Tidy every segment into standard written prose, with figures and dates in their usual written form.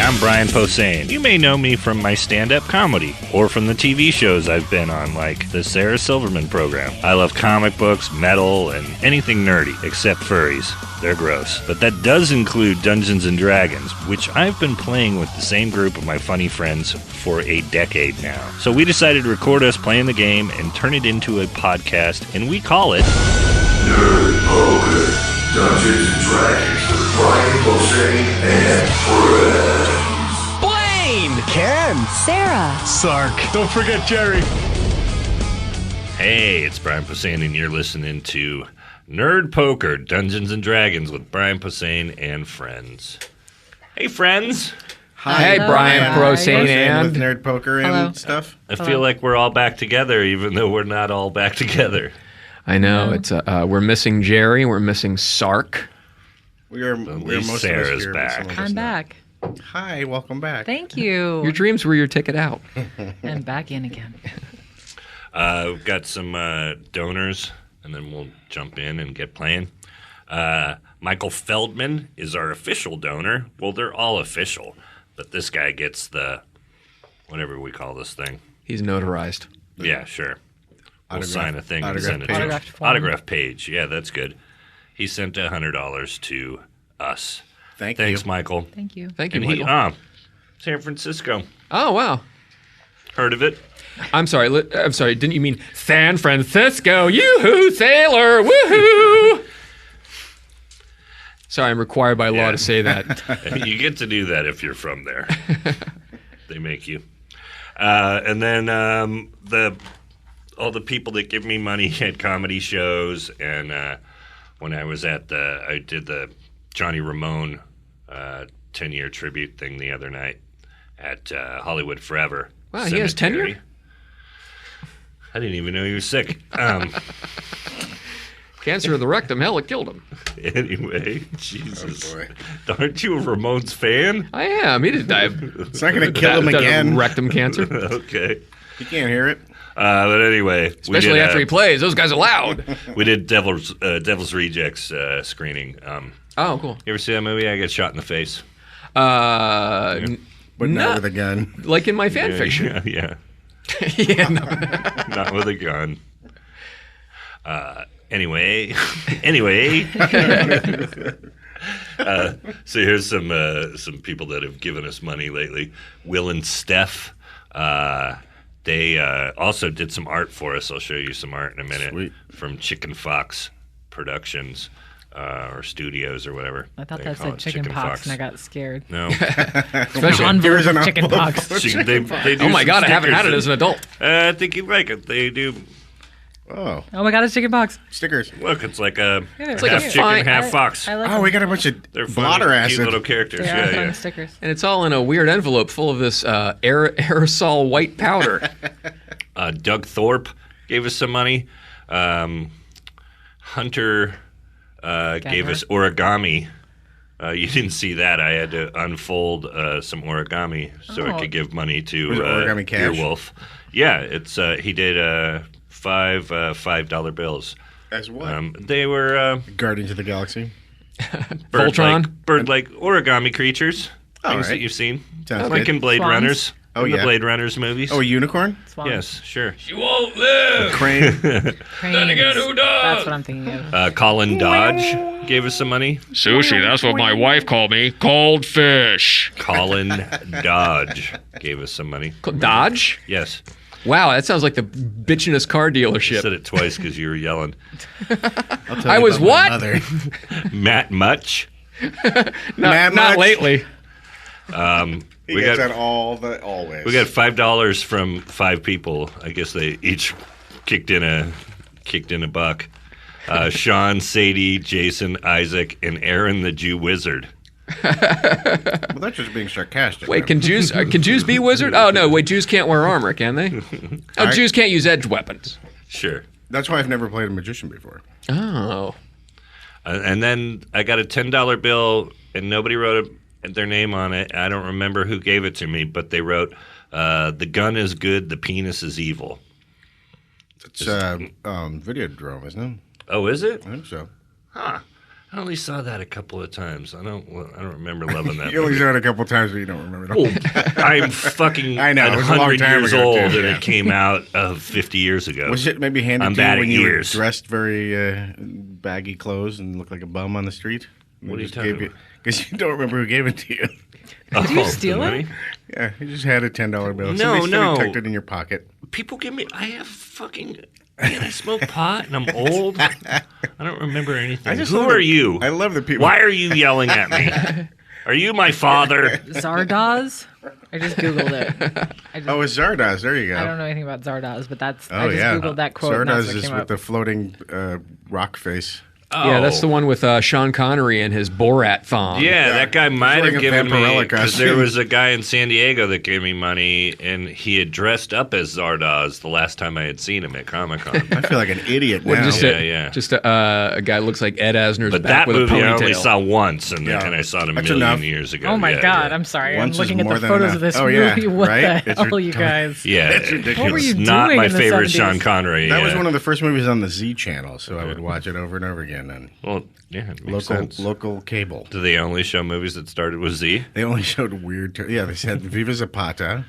I'm Brian Posehn. You may know me from my stand-up comedy, or from the TV shows I've been on, like the Sarah Silverman program. I love comic books, metal, and anything nerdy, except furries. They're gross. But that does include Dungeons & Dragons, which I've been playing with the same group of my funny friends for a decade now. So we decided to record us playing the game and turn it into a podcast, and we call it Nerd Poker. Dungeons & Dragons with Brian Posehn and friends. Blaine! Ken! Sarah! Sark. Don't forget Jerry. Hey, it's Brian Posehn, and you're listening to Nerd Poker, Dungeons & Dragons with Brian Posehn and friends. Hey, friends. Hi, Hey, Brian Posehn and with Nerd Poker and Hello. stuff. I feel like we're all back together, even though we're not all back together. I know it's we're missing Jerry, we're missing Sark. We're least most Sarah's of us here, but back. some of us I'm not. back. Hi, welcome back. Thank you. Your dreams were your ticket out. And back in again. We've got some donors, and then we'll jump in and get playing. Michael Feldman is our official donor. Well, they're all official, but this guy gets the whatever we call this thing. He's notarized. Yeah, sure. We'll Autograph- sign a thing and autograph send it page. to him. Autographed form. Autograph page. Yeah, that's good. He sent $100 to us. Thanks, Thanks, Michael. Thank you. Thank you, And he, Michael. San Francisco. Oh, wow. Heard of it? I'm sorry. Didn't you mean San Francisco? Yoo-hoo, sailor. Woohoo! Sorry, I'm required by law Yeah. to say that. You get to do that if you're from there. They make you. And then all the people that give me money at comedy shows, and when I was at I did the Johnny Ramone 10-year tribute thing the other night at Hollywood Forever. Wow, he has tenure? Cemetery. I didn't even know he was sick. Cancer of the rectum, hell, it killed him. Anyway, Jesus. Oh, boy. Aren't you a Ramones fan? I am. He didn't die of It's not going to kill him again. rectum cancer. Okay. You can't hear it. But anyway, Especially after he plays. Those guys are loud. we did Devil's Rejects screening. Oh, cool. You ever see that movie? I get shot in the face. But No. not with a gun. Like in my fan fiction. Yeah, Yeah, no. not with a gun. Anyway, so here's some people that have given us money lately. Will and Steph. They also did some art for us. I'll show you some art in a minute. Sweet. From Chicken Fox Productions or Studios or whatever. I thought they that call said it. chicken pox, and I got scared. No. Especially. Envelope Here's an of chicken envelope. pox. They do Oh my some God, I haven't had it stickers as an adult. I think you'd like it. They do. Oh, Oh my God, it's chicken pox. stickers. Look, it's like a It's like a half chicken, fine- half fox. I like Oh, we got a bunch of They're blotter funny, cute acid. little characters. They are Yeah, fun yeah. stickers. And it's all in a weird envelope full of this aerosol white powder. Doug Thorpe gave us some money. Hunter gave us origami. You didn't see that. I had to unfold some origami so I Oh. could give money to Was it origami cash? Earwolf. Yeah, it's he did five $5 bills. As what? They were Guardians of the Galaxy. Voltron? bird-like origami creatures. All Things that right. you've seen. Sounds Like good. in Blade Swans? Runners. Oh, in yeah. the Blade Runners movies. Oh, a unicorn? Swans. Yes, sure. You won't live. Crane. Cranes. who does? That's what I'm thinking of. Colin Dodge gave us some money. Sushi, that's what my wife called me. Cold fish. Colin Dodge gave us some money. Dodge? Yes. Wow, that sounds like the bitchinest car I dealership. said it twice because you were yelling. I'll tell I you was about my what? mother. Matt Much. Mad Not Much? lately. He We gets got- that always. We got $5 from 5 people. I guess they each kicked in a buck. Sean, Sadie, Jason, Isaac, and Aaron the Jew Wizard. Well, that's just being sarcastic. Wait, can Jews be wizard? Oh no, wait, Jews can't wear armor, can they? Oh, Jews can't use edged weapons. Sure. That's why I've never played a magician before. Oh. And then I got a $10 bill, and nobody wrote their name on it. I don't remember who gave it to me, but they wrote, "The gun is good, the penis is evil." It's Videodrome, isn't it? Oh, is it? I think so. Huh. I only saw that a couple of times. I don't remember loving that. You only movie. saw it a couple times, but you don't remember the whole I'm fucking I know, it was a long 100 time years ago, old, too, and yeah. it came out 50 years ago. Was it maybe handed I'm to you bad when at you years. were dressed very baggy clothes and looked like a bum on the street? What are you talking about? Because you don't remember who gave it to you. Did you steal it? Yeah, you just had a $10 bill. No, Somebody no. tucked it in your pocket. People give me. I have fucking. Man, I smoke pot and I'm old. I don't remember anything. Who love are that- you? I love the people. Why are you yelling at me? Are you my father? Zardoz? I just Googled it. Oh, it's Zardoz. There you go. I don't know anything about Zardoz, but I Oh, just yeah. Googled that quote and that's Zardoz what is came with up. the floating rock face. Yeah, that's the one with Sean Connery and his Borat thong. Yeah, that guy might wearing have a given me Vampirella because there costume. was a guy in San Diego that gave me money, and he had dressed up as Zardoz the last time I had seen him at Comic Con. I feel like an idiot What, now. just a guy looks like Ed Asner's But back that with movie a I ponytail. only saw once, and Yeah. I saw it a That's million enough. years ago. Oh my Yeah, God! yeah. I'm sorry. Once I'm looking is at more the than photos enough. of this Oh, yeah, movie. What right? the It's hell, you guys? Yeah, It's ridiculous. What were you it's not doing my in the favorite 70s? Sean Connery. That was one of the first movies on the Z channel, so I would watch it over and over again on Well, yeah, it makes sense. local cable. Do they only show movies that started with Z? They only showed weird. Yeah, they said Viva Zapata,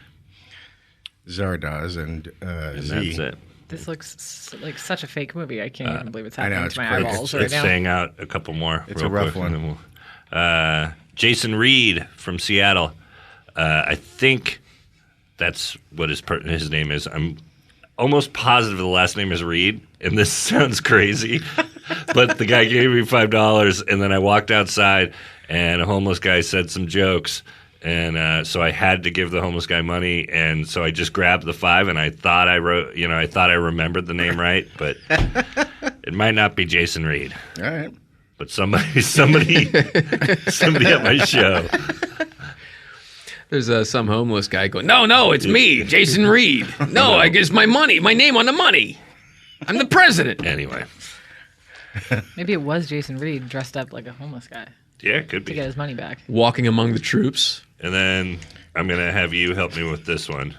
Zardoz, and And Z. that's it. This looks like such a fake movie. I can't even believe it's I know, happening it's to my crazy. eyeballs Let's right now. hang out a couple more. It's real a rough quick, one. and then we'll- Jason Reed from Seattle. I think that's what his name is. I'm almost positive the last name is Reed, and this sounds crazy, but the guy gave me $5, and then I walked outside, and a homeless guy said some jokes. And so I had to give the homeless guy money, and so I just grabbed the $5, and I thought I remembered the name right, but it might not be Jason Reed. All right. But somebody at my show. There's some homeless guy going, no, it's me, Jason Reed. No, I guess my name on the money. I'm the president. Anyway, Maybe it was Jason Reed dressed up like a homeless guy yeah, it could to be. get his money back. Walking among the troops. And then I'm gonna have you help me with this one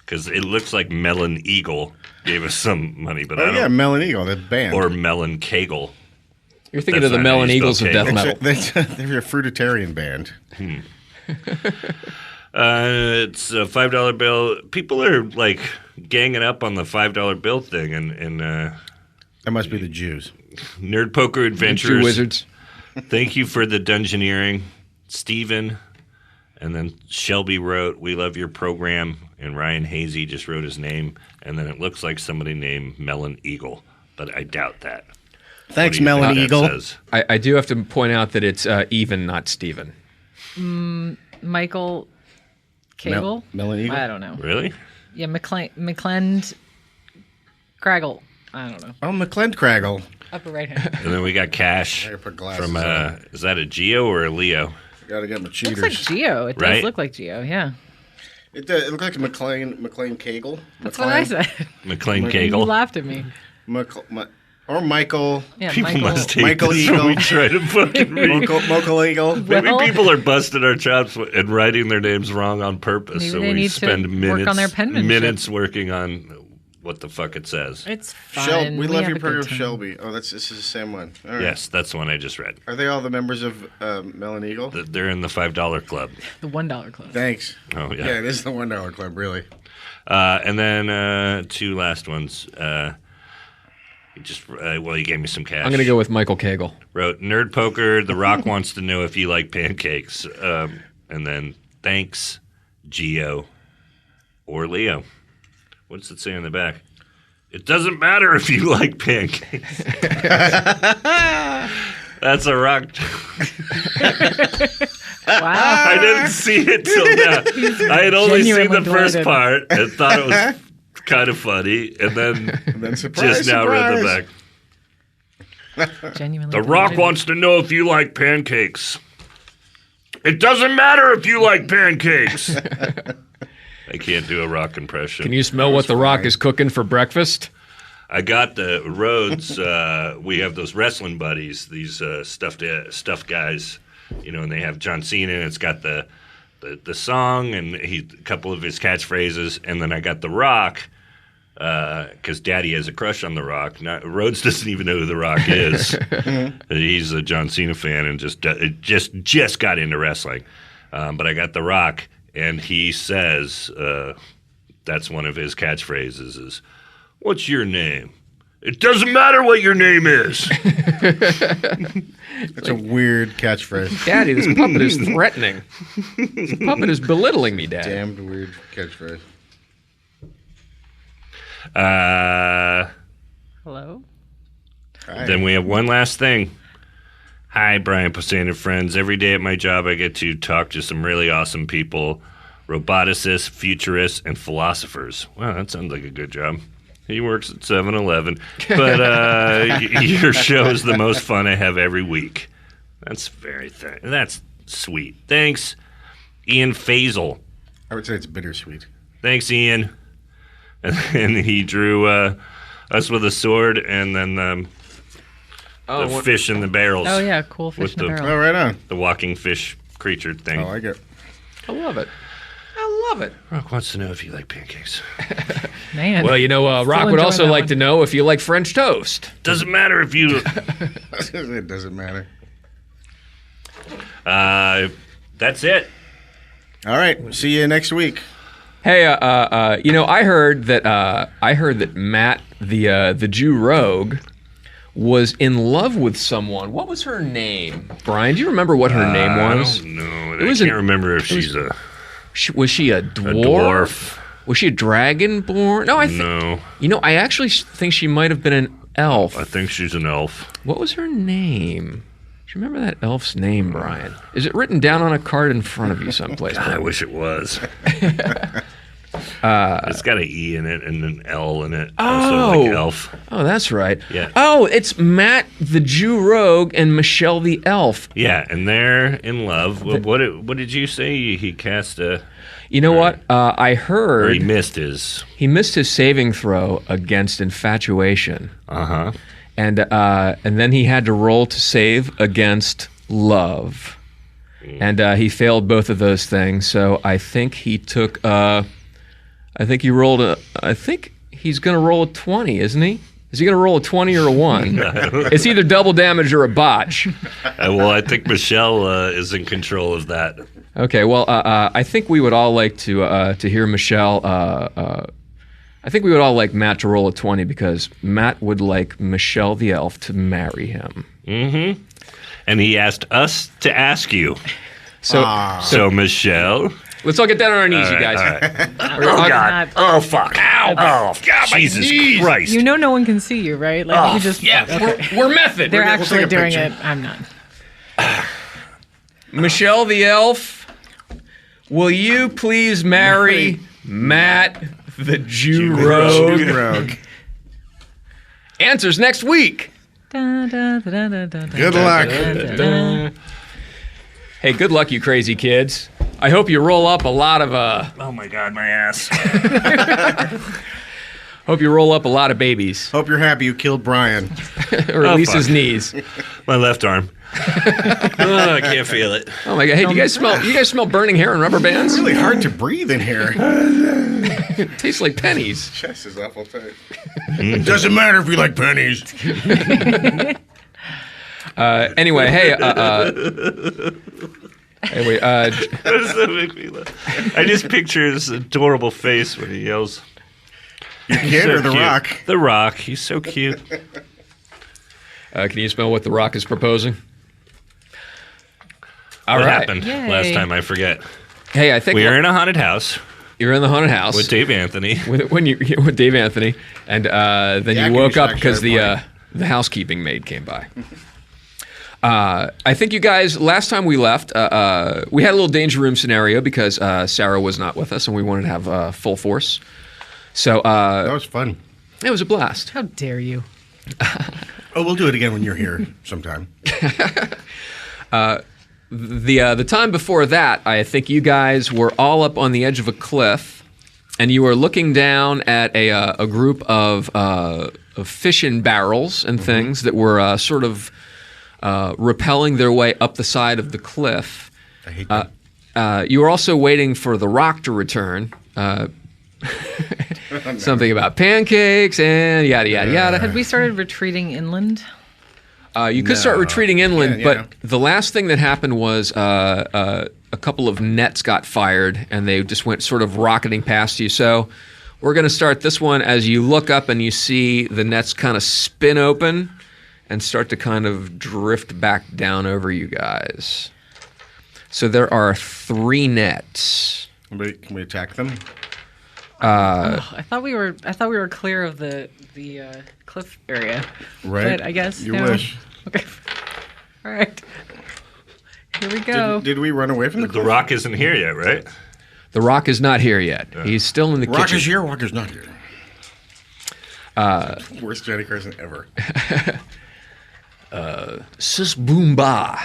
because it looks like Melon Eagle gave us some money, but I Oh don't. yeah, Melon Eagle, that band. Or Melon Kegel. You're thinking That's of the not how Melon you Eagles spell of death Kegel. metal. They're a fruitarian band. It's a $5 bill. People are like ganging up on the $5 bill thing, and That must be the Jews. Nerd Poker Adventures. Two wizards. Thank you for the Dungeoneering, Steven. And then Shelby wrote, "We love your program." And Ryan Hazy just wrote his name. And then it looks like somebody named Melon Eagle, but I doubt that. Thanks, What do you Melon think that Eagle. says? I do have to point out that it's even, not Steven. Michael Cable? Melon Eagle? I don't know. Really? Yeah, McClend Craggle. I don't know. Oh, McClendcraggle. Upper right hand. And then we got Cash I gotta put glasses from, on. is that a Geo or a Leo? Gotta get my cheaters. Looks like Geo. It does Right? look like Geo. Yeah, It looks like McLean Kegel. that's what I said. McLean You Kegel. laughed at me. Or Michael. Yeah, People Michael. must hate Michael this when we Eagle. try to fucking read. Michael Eagle. Maybe Well- people are busting our chops and writing their names wrong on purpose. Maybe so they we need to spend work minutes, on their penmanship. minutes working on what the fuck it says. It's fun. We love have your a good program, time. Shelby. Oh, this is the same one. All right. Yes, that's the one I just read. Are they all the members of Melon Eagle? They're in the $5 club. The $1 club. Thanks. Oh, yeah. Yeah, it is the $1 club, really. And then two last ones. You gave me some cash. I'm going to go with Michael Cagle. Wrote, Nerd Poker, The Rock wants to know if you like pancakes. And then, thanks, Geo or Leo. What does it say on the back? It doesn't matter if you like pancakes. That's a rock. Wow. I didn't see it till now. I had only seen the Genuinely first delighted. part and thought it was kind of funny, and then Surprise, just now read the surprise. back. Genuinely. The Rock delighted. wants to know if you like pancakes. It doesn't matter if you like pancakes. I can't do a Rock impression. Can you smell what The Rock is cooking for breakfast? I got the Rhodes. We have those wrestling buddies, these stuffed guys, and they have John Cena. And it's got the song and a couple of his catchphrases, and then I got The Rock, because Daddy has a crush on The Rock. Rhodes doesn't even know who The Rock is. He's a John Cena fan and just got into wrestling. But I got The Rock, and he says that's one of his catchphrases is, "What's your name?" "It doesn't matter what your name is." That's a weird catchphrase. Daddy, this puppet is threatening. This puppet is belittling me, Dad. Damned weird catchphrase. Hello? Hi. Then we have one last thing. Hi, Brian Posehn and friends. Every day at my job, I get to talk to some really awesome people, roboticists, futurists, and philosophers. Wow, that sounds like a good job. He works at 7-Eleven. But your show is the most fun I have every week. That's that's sweet. Thanks, Ian Faisal. I would say it's bittersweet. Thanks, Ian. And he drew us with a sword and then the fish in the barrels. Oh, yeah, cool fish in the barrel. Oh, right on. The walking fish creature thing. I like it. I love it. I love it. Rock wants to know if you like pancakes. Man. Well, you know, Rock would enjoying also that like one. to know if you like French toast. Doesn't matter if you... It doesn't matter. That's it. All right. See you next week. Hey, you know, I heard that Matt, the Jew rogue, was in love with someone. What was her name? Brian, do you remember what her name was? I don't know. It was I can't remember if she's Was she a a dwarf? dwarf. Was she a dragonborn? No, No. You know, I actually think she might have been an elf. I think she's an elf. What was her name? Do you remember that elf's name, Brian? Is it written down on a card in front of you someplace? I wish it was. It's got an E in it and an L in it. Also like elf. Oh, that's right. Yeah. Oh, it's Matt the Jew rogue and Michelle the elf. Yeah, and they're in love. What did you say? He cast a... You know what? I Or heard he missed his... he missed his saving throw against infatuation, Uh-huh. and then he had to roll to save against love, and he failed both of those things. So I think he took. I think he rolled a. I think he's going to roll a 20, isn't he? Is he going to roll a 20 or a 1? It's either double damage or a botch. Well, I think Michelle is in control of that. Okay, well, I think we would all like to hear Michelle. I think we would all like Matt to roll a 20 because Matt would like Michelle the elf to marry him. Mm-hmm. And he asked us to ask you. So Michelle... let's all get down on our knees, you guys. Oh, God. Oh, fuck. Ow. Oh, God, Jesus Christ. You know no one can see you, right? Like you just We're method. they're we'll actually take a doing picture. it. I'm not. Michelle the elf, will you please marry Matt the Jew rogue? Rogue. Answers next week. Da, da, da, da, da, da, Good da, luck. da, da. Hey, good luck, you crazy kids. I hope you roll up a lot of Oh, my God, my ass. hope you roll up a lot of babies, Hope you're happy you killed Brian. or at least fuck. his knees. My left arm. Oh, I can't feel it. Oh my God! Hey, do you guys smell burning hair and rubber bands? It's really hard to breathe in here. It tastes like pennies. Chest is awful tight. Doesn't matter if you like pennies. Anyway, hey. Anyway, That does make me laugh. I just picture his adorable face when he yells. Your kid or The Cute. Rock? The Rock. He's so cute. can you smell what The Rock is proposing? All What right. happened Yay. last time? I forget. Hey, I think We are in a haunted house you're in the haunted house with Dave Anthony. with Dave Anthony, and then Yeah, you woke up Kushak because started the housekeeping maid came by. I think you guys last time we left, we had a little danger room scenario because Sarah was not with us, and we wanted to have full force. So That was fun. it was a blast. How dare you? Oh, we'll do it again when you're here sometime. The time before that, I think you guys were all up on the edge of a cliff, and you were looking down at a group of fish in barrels and things that were sort of rappelling their way up the side of the cliff. I hate that. You were also waiting for The Rock to return. something about pancakes and yada yada yada. Had we started retreating inland? You could start retreating inland, Yeah. but the last thing that happened was a couple of nets got fired, and they just went sort of rocketing past you. So we're going to start this one as you look up and you see the nets kind of spin open and start to kind of drift back down over you guys. So there are 3 nets. Can we attack them? I thought we were clear of the cliff area. Right. But I guess You no. wish. Okay. All right. Here we go. Did we run away from the The cliff? Rock isn't here yet, right? The Rock is not here yet. He's still in the Rock kitchen. is here, Rock is not here. Worst Johnny Carson ever. Sis Boomba.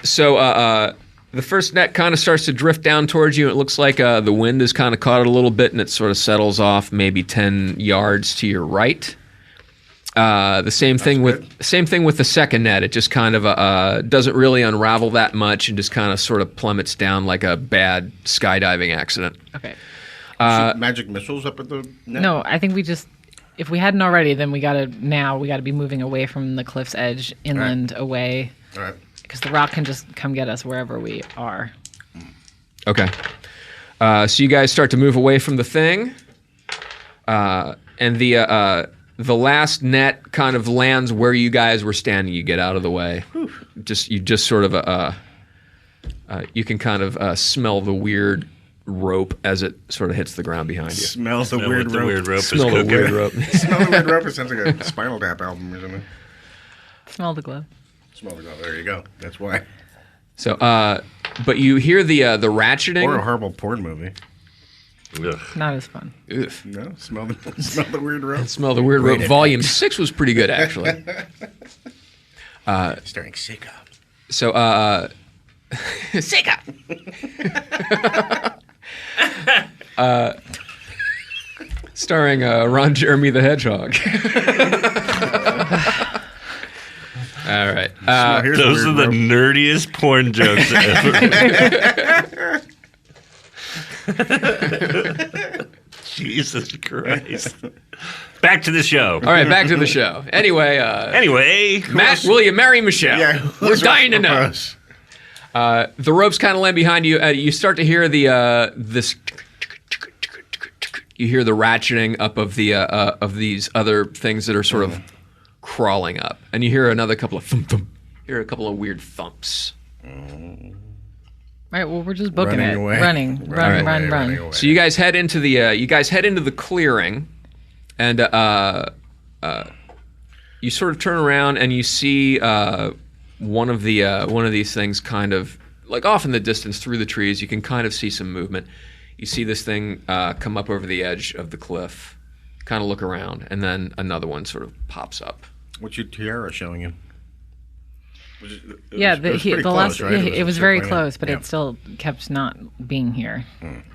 So the first net kind of starts to drift down towards you. It looks like the wind has kind of caught it a little bit, and it sort of settles off maybe 10 yards to your right. The same thing with the second net. It just kind of doesn't really unravel that much, and just kind of sort of plummets down like a bad skydiving accident. Okay. Shoot magic missiles up at the net? No, I think we just, if we hadn't already, then we gotta be moving away from the cliff's edge, inland, away, All right. because the Rock can just come get us wherever we are. Okay. So you guys start to move away from the thing, and the last net kind of lands where you guys were standing. You get out of the way. You just sort of you can kind of smell the weird rope as it sort of hits the ground behind you. Smells the Know weird what the rope. weird rope is Smell the cooking. weird rope. Smell the weird rope. It sounds like a Spinal Tap album or something. Smell the glove. Smell the glove. There you go. That's why. So, but you hear the ratcheting. Or a horrible porn movie. Ugh. Not as fun. Ugh. No? Smell the weird rope. Smell the weird rope. Volume 6 was pretty good, actually. Starring Sika. So, Sika. Starring Ron Jeremy the Hedgehog. All right. Here's a Those are weird the rope. nerdiest porn jokes ever. Jesus Christ. Back to the show. All right, back to the show. Anyway, Anyway, Matt, will you marry Michelle? Yeah, We're dying to know. propose. The ropes kind of land behind you. You start to hear this. You hear the ratcheting up of the of these other things that are sort of crawling up, and you hear another couple of thump thump. You hear a couple of weird thumps. All right, well, we're just booking Running it. away. Run, Running away. So you guys head into the clearing, and you sort of turn around and you see one of these things kind of like off in the distance through the trees. You can kind of see some movement. You see this thing come up over the edge of the cliff, kind of look around, and then another one sort of pops up. What's your tiara showing you? Yeah, it was pretty close, right? it was very circling in. close, but Yeah. it still kept not being here.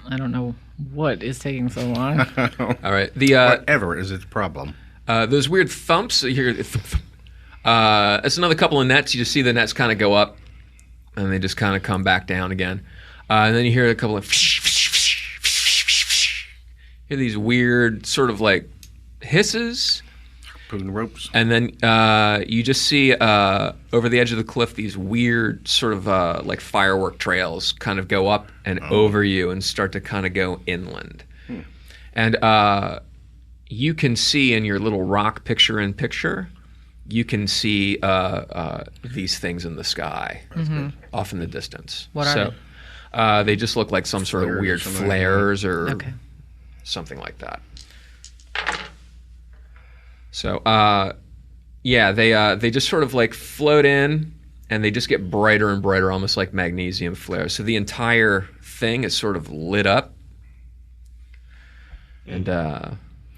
I don't know what is taking so long. All right, Whatever is its problem. those weird thumps. You hear thump, thump. It's another couple of nets. You just see the nets kind of go up, and they just kind of come back down again. And then you hear a couple of. Hear these weird sort of like hisses. Pulling ropes. And then you just see over the edge of the cliff these weird sort of like firework trails kind of go up and over you and start to kind of go inland. And you can see in your little rock picture-in-picture, you can see these things in the sky off in the distance. What are so, they just look like some sort of Flares or weird something like that. flares or Okay. something like that. So, yeah, they just sort of like float in, and they just get brighter and brighter, almost like magnesium flares. So the entire thing is sort of lit up, and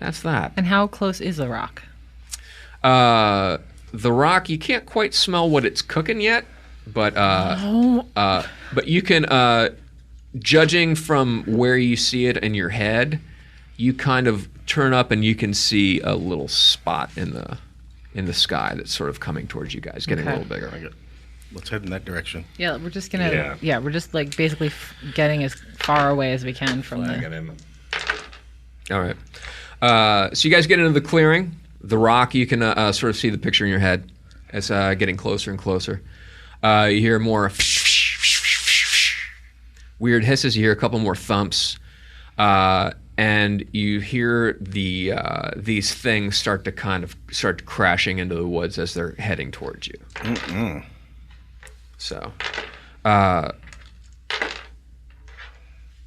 that's that. And how close is the Rock? The rock, you can't quite smell what it's cooking yet, but you can, judging from where you see it in your head, you kind of turn up and you can see a little spot in the sky that's sort of coming towards you guys, getting Okay. a little bigger. Let's head in that direction. Yeah, we're just gonna. Yeah. Yeah, we're just like basically getting as far away as we can from Flag the. it in. All right. So you guys get into the clearing. The rock, you can sort of see the picture in your head. It's getting closer and closer. You hear more weird hisses. You hear a couple more thumps. And you hear these things start crashing into the woods as they're heading towards you. Mm-mm. So,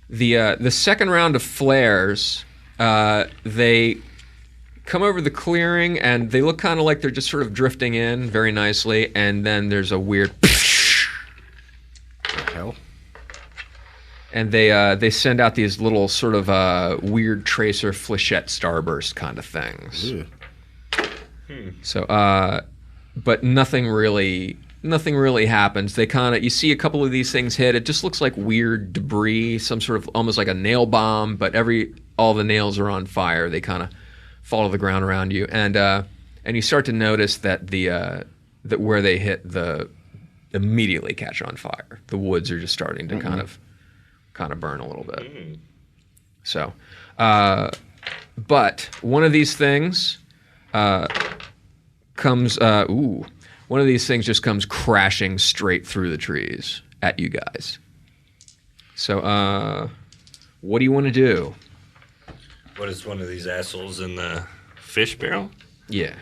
the second round of flares, they come over the clearing and they look kind of like they're just sort of drifting in very nicely, and then there's a weird Hell. and they send out these little sort of weird tracer flechette starburst kind of things. Ew. So, but nothing really happens. You see a couple of these things hit. It just looks like weird debris, some sort of almost like a nail bomb, but all the nails are on fire. They kind of fall to the ground around you, and you start to notice that that where they hit immediately catch on fire. The woods are just starting to kind of burn a little bit. So, but one of these things comes. One of these things just comes crashing straight through the trees at you guys. So, what do you want to do? What is one of these assholes in the fish barrel? Yeah.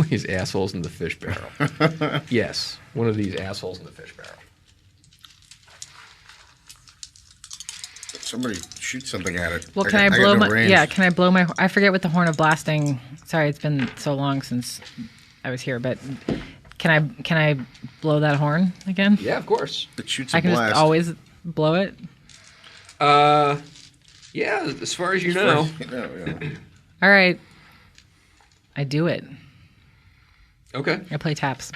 These assholes in the fish barrel. Yes, one of these assholes in the fish barrel. Somebody shoot something at it. Well, can I got blow no my? range. Yeah, can I blow my? I forget what the horn of blasting. Sorry, it's been so long since I was here, but can I blow that horn again? Yeah, of course. It shoots a I can blast. just always blow it. Yeah, as far as you know. Yeah. All right, I do it. Okay. I play taps.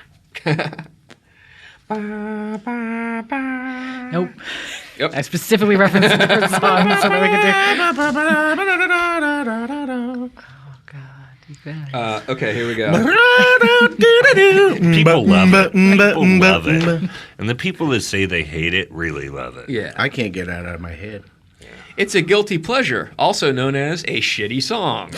Nope. Yep. I specifically referenced the first song so that I could do. Oh God, you guys. Okay, here we go. People love it. People love it. And the people that say they hate it really love it. Yeah. I can't get that out of my head. It's a guilty pleasure, also known as a shitty song.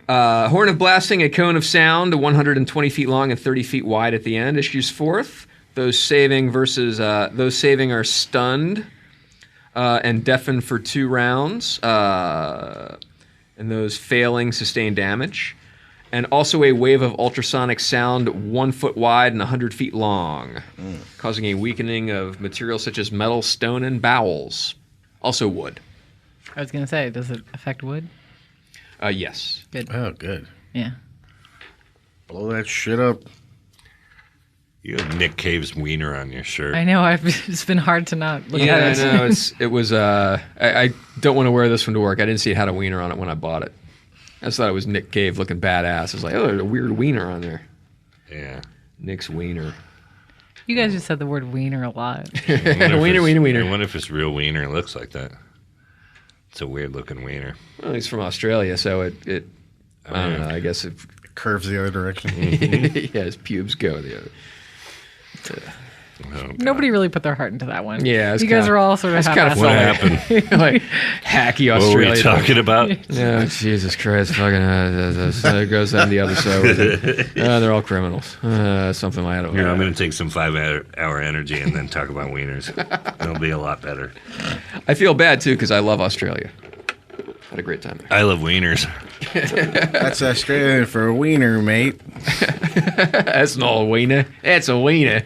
Horn of blasting, a cone of sound, 120 feet long and 30 feet wide at the end, issues forth. Those saving are stunned and deafened for 2 rounds, and those failing sustain damage. And also a wave of ultrasonic sound 1 foot wide and 100 feet long, causing a weakening of materials such as metal, stone, and bowels. Also wood. I was gonna say, does it affect wood? Yes. Good. Oh, good. Yeah. Blow that shit up. You have Nick Cave's wiener on your shirt. I know. It's been hard to not look Yeah, at it. I know. It was. I don't want to wear this one to work. I didn't see it had a wiener on it when I bought it. I just thought it was Nick Cave looking badass. I was like, oh, there's a weird wiener on there. Yeah. Nick's wiener. You guys just said the word wiener a lot. Wiener. I wonder if it's real wiener. It looks like that. It's a weird looking wiener. Well, he's from Australia, so it I don't know. I guess it, Curves the other direction. yeah, his pubes go the other. Oh, God. Nobody really put their heart into that one. Yeah, it's you guys kinda- are all sort of it's kinda half-assed. What happened? like hacky What were Australia. we talking about? Yeah, Jesus Christ, fucking. There goes on the other side. They're all criminals. Something like that. Here, I'm going to take some 5-hour energy and then talk about wieners. It'll be a lot better. I feel bad too because I love Australia. Had a great time there. I love wieners. That's Australian for a wiener, mate. That's not a wiener. That's a wiener.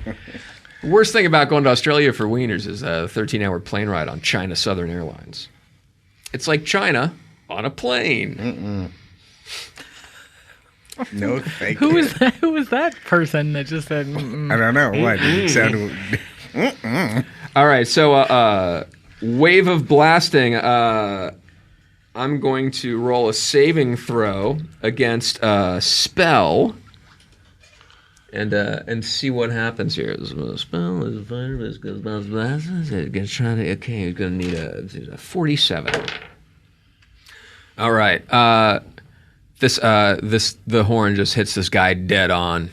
The worst thing about going to Australia for wieners is a 13-hour plane ride on China Southern Airlines. It's like China on a plane. No, thank Who you. was that? Who was that person that just said? Mm-mm. I don't know. Why? It sounded... All right, so wave of blasting. I'm going to roll a saving throw against spell, and see what happens here. Spell is fire. It's going to blast. It's trying to. Okay, you're going to need a 47. All right. The horn just hits this guy dead on,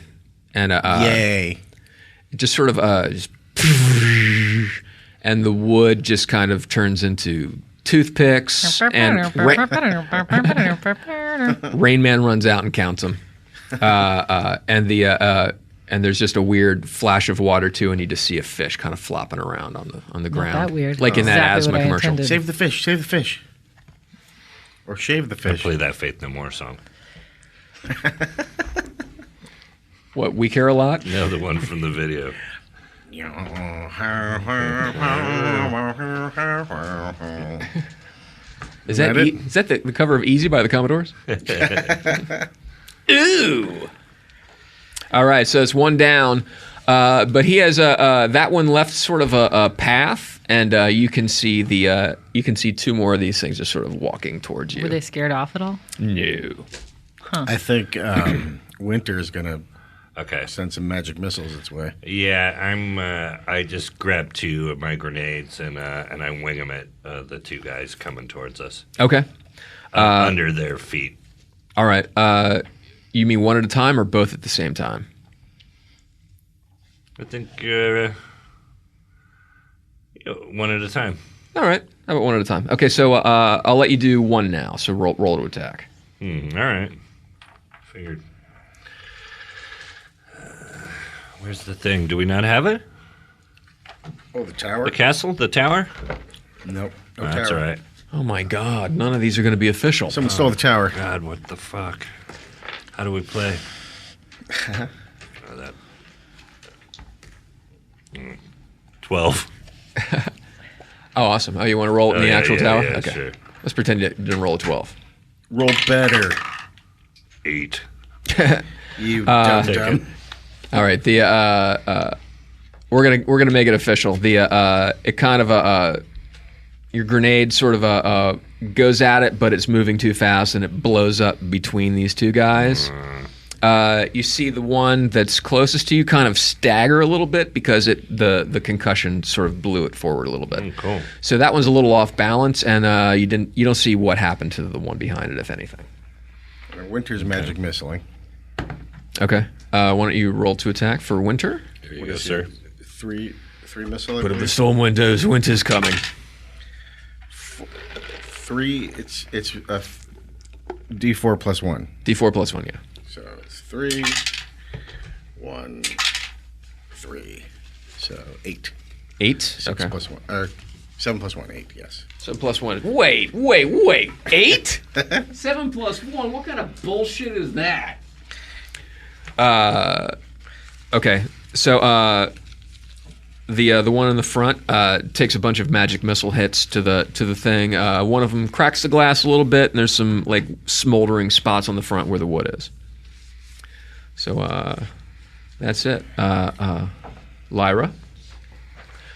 and Yay. just sort of just and the wood just kind of turns into toothpicks, and Rain Man runs out and counts them. And there's just a weird flash of water too, and you just see a fish kind of flopping around on the ground, that weird. like in that Exactly asthma what I commercial. intended. Save the fish. Save the fish. Or shave the fish. Play that Faith No More song. What, We Care a Lot? No, the one from the video. Is that it? is that the cover of Easy by the Commodores? Ooh. All right, so it's one down, but he has that one left sort of a path, and you can see two more of these things just sort of walking towards you. Were they scared off at all? No. I think Winter is going to Okay. send some magic missiles its way. Yeah, I just grab 2 of my grenades and I wing them at the 2 guys coming towards us Okay. under their feet. All right. You mean one at a time or both at the same time? I think one at a time. All right. How about one at a time? Okay, so I'll let you do one now. So roll to attack. All right. Figured. Where's the thing? Do we not have it? Oh, the tower? The castle? The tower? Nope. No Oh, tower. that's all right. Oh my God! None of these are going to be official. Someone stole the tower. God, what the fuck? How do we play? Oh, that. 12. Oh, awesome! Oh, you want to roll it in the actual tower? Yeah, Okay. sure. Let's pretend you didn't roll a 12. Roll better, 8. you dumb Take dumb. it. All right. The we're gonna make it official. The it kind of your grenade sort of goes at it, but it's moving too fast and it blows up between these 2 guys. You see the one that's closest to you kind of stagger a little bit because the concussion sort of blew it forward a little bit. Cool. So that one's a little off balance, and you don't see what happened to the one behind it, if anything. Winter's magic missiling. Okay. Why don't you roll to attack for Winter? There you go, sir. Three missile. I Put up the believe. storm windows. Winter's coming. 3. It's a D4 plus 1. D4 plus 1, yeah. So it's 3, 1, 3. So 8. 8? 6 Okay. plus 1. Or 7 plus 1, 8. Yes. So plus 1. Wait. 8? 7 plus 1? What kind of bullshit is that? Okay. So the one in the front takes a bunch of magic missile hits to the thing. One of them cracks the glass a little bit, and there's some like smoldering spots on the front where the wood is. So that's it. Lyra.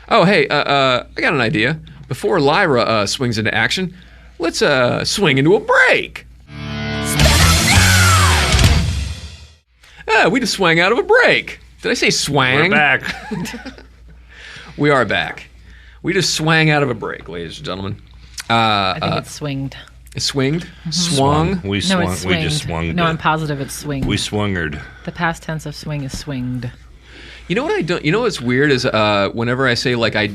Oh, hey, I got an idea. Before Lyra swings into action, let's swing into a break. We just swang out of a break. Did I say swang? We're back. We are back. We just swang out of a break, ladies and gentlemen. I think it's swinged. It swinged? Swung? We No, swung. it's We swinged. just swung. No, I'm positive it's swinged. We swungered. The past tense of swing is swinged. You know what I don't? You know what's weird is whenever I say like I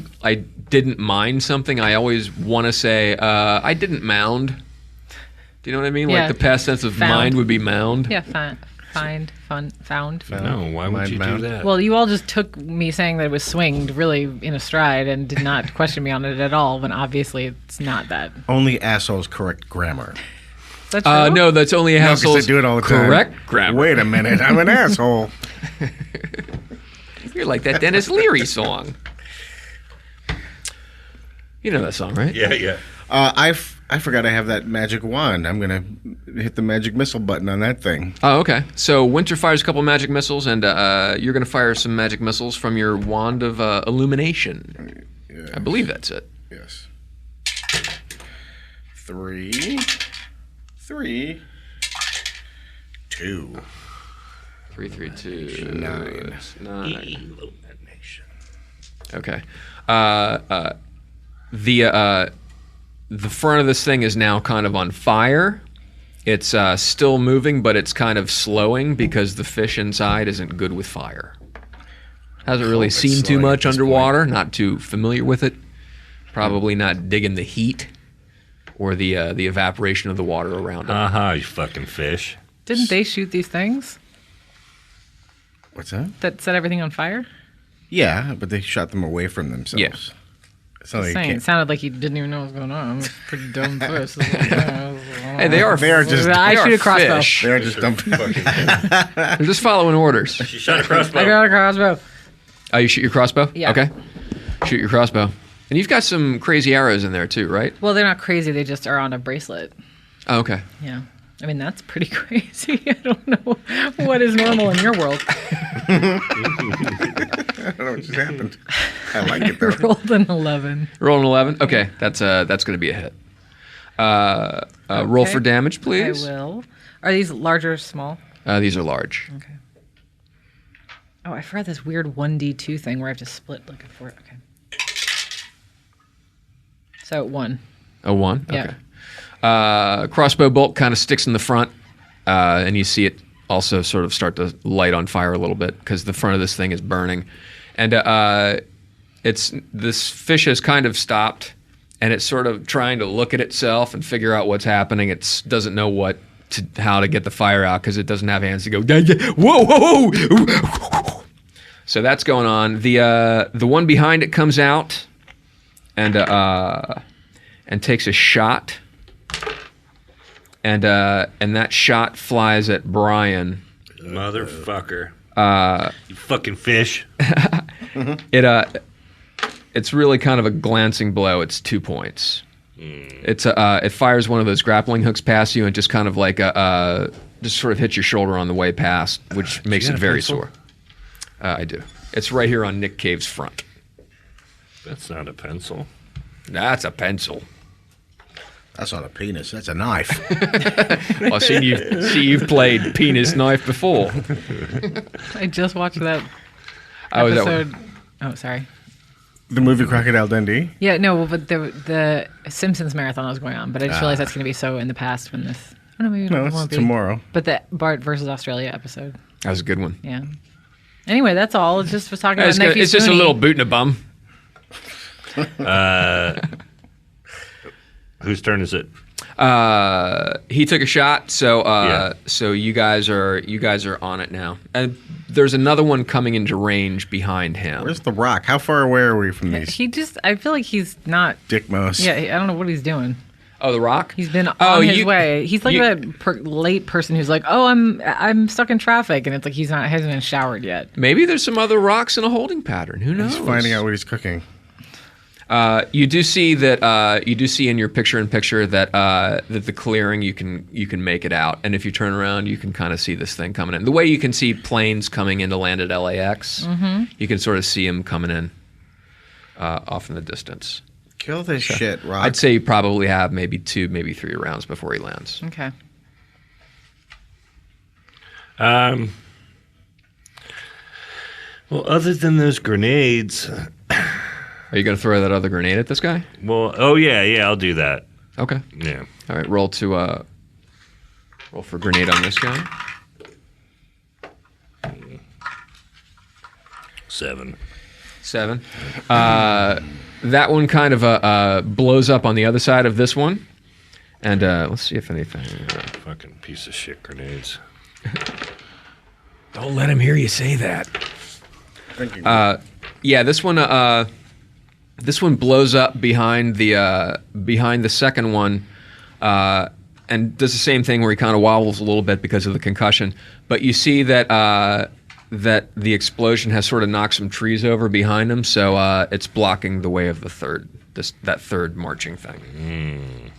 didn't mind something, I always want to say I didn't mound. Do you know what I mean? Yeah. Like the past tense of Found. mind would be mound. Yeah, found. No, why would you do mount. that? Well, you all just took me saying that it was swinged really in a stride and did not question me on it at all, when obviously it's not that. Only assholes correct grammar. Is that true? No, that's only a No, 'cause hassle. I do it all the time. Correct grammar. Wait a minute, I'm an asshole. You're like that Dennis Leary song. You know that song, right? yeah. I forgot I have that magic wand. I'm gonna hit the magic missile button on that thing. Oh, okay. So Winter fires a couple magic missiles, and you're going to fire some magic missiles from your wand of illumination. Yeah. I believe that's it. Yes. 3, 2. 3, 3, 2, 9. 9. Okay. The front of this thing is now kind of on fire. It's still moving, but it's kind of slowing because the fish inside isn't good with fire. Hasn't really it's seen too slowing at much this underwater. Not too familiar with it. Probably not digging the heat or the evaporation of the water around it. You fucking fish. Didn't they shoot these things What's that? that set everything on fire? Yeah, but they shot them away from themselves. Yeah. It's not like you Saying, it can't- sounded like he didn't even know what was going on. It's pretty dumb fish. Hey, they are just- I they shoot are a crossbow. fish. They're just dumping. They're just following orders. She shot a crossbow. I got a crossbow. Oh, you shoot your crossbow? Yeah. Okay. Shoot your crossbow. And you've got some crazy arrows in there too, right? Well, they're not crazy. They just are on a bracelet. Oh, okay. Yeah. I mean, that's pretty crazy. I don't know what is normal in your world. I don't know what just happened. I like it though. Rolled an 11. Roll an 11. Okay, that's going to be a hit. Roll Okay. for damage, please. I will. Are these large or small? These are large. Okay. Oh, I forgot this weird 1d2 thing where I have to split like a 4. Okay. So 1. A 1? Yeah. Okay. Crossbow bolt kind of sticks in the front, and you see it also sort of start to light on fire a little bit because the front of this thing is burning. And this fish has kind of stopped, and it's sort of trying to look at itself and figure out what's happening. It doesn't know how to get the fire out because it doesn't have hands to go, whoa, whoa, whoa. So that's going on. The one behind it comes out and takes a shot. And that shot flies at Brian. Motherfucker. You fucking fish. It's really kind of a glancing blow. It's 2 points. It fires one of those grappling hooks past you and just kind of like just sort of hits your shoulder on the way past, which makes you it got a very pencil? sore. I do. It's right here on Nick Cave's front. That's not a pencil. That's a pencil. That's not a penis. That's a knife. Well, see you've played penis knife before. I just watched that Oh, is that episode. one? Oh, sorry. The movie Crocodile Dundee. Yeah, no, but the Simpsons marathon was going on, but I just realized that's going to be so in the past when this. I don't know, maybe No, it it's won't be. tomorrow. But the Bart versus Australia episode. That was a good one. Yeah. Anyway, that's all. It's just was talking about Nephew It's just a Spoonie. little boot in a bum. Whose turn is it? He took a shot, so Yeah. so you guys are on it now. And there's another one coming into range behind him. Where's the Rock? How far away are we from these I feel like he's not. dick mouse? Yeah, I don't know what he's doing. Oh, the Rock. He's been on his you- way. He's like you- that late person who's like, "Oh, I'm stuck in traffic," and it's like hasn't been showered yet. Maybe there's some other rocks in a holding pattern. Who knows? He's finding out what he's cooking. You do see that. You do see in your picture-in-picture that that the clearing you can make it out, and if you turn around, you can kind of see this thing coming in. The way you can see planes coming in to land at LAX, you can sort of see them coming in off in the distance. Kill this shit, Rock. I'd say you probably have maybe 2, maybe 3 rounds before he lands. Okay. Well, other than those grenades, Are you going to throw that other grenade at this guy? yeah, I'll do that. Okay. Yeah. All right. Roll for grenade on this guy. 7. 7. That one kind of blows up on the other side of this one. And let's see if anything. Fucking piece of shit grenades. Don't let him hear you say that. Thinking. Yeah, this one blows up behind the second one, and does the same thing where he kind of wobbles a little bit because of the concussion. But you see that that the explosion has sort of knocked some trees over behind him, so it's blocking the way of the that third marching thing.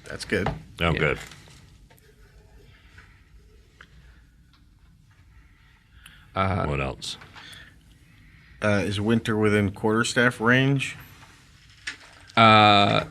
That's good. Oh, Yeah. good. What else? Is Winter within quarterstaff range? Here's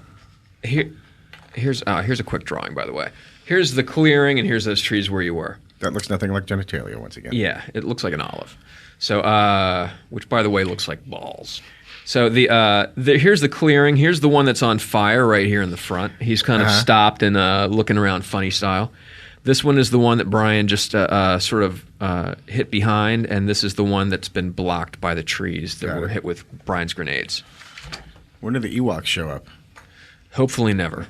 a quick drawing, by the way. Here's the clearing, and here's those trees where you were. That looks nothing like genitalia once again. Yeah, it looks like an olive. So, which by the way looks like balls. So here's the clearing. Here's the one that's on fire right here in the front. He's kind of stopped and looking around funny style. This one is the one that Brian just sort of hit behind, and this is the one that's been blocked by the trees that were hit with Brian's grenades. When do the Ewoks show up? Hopefully never.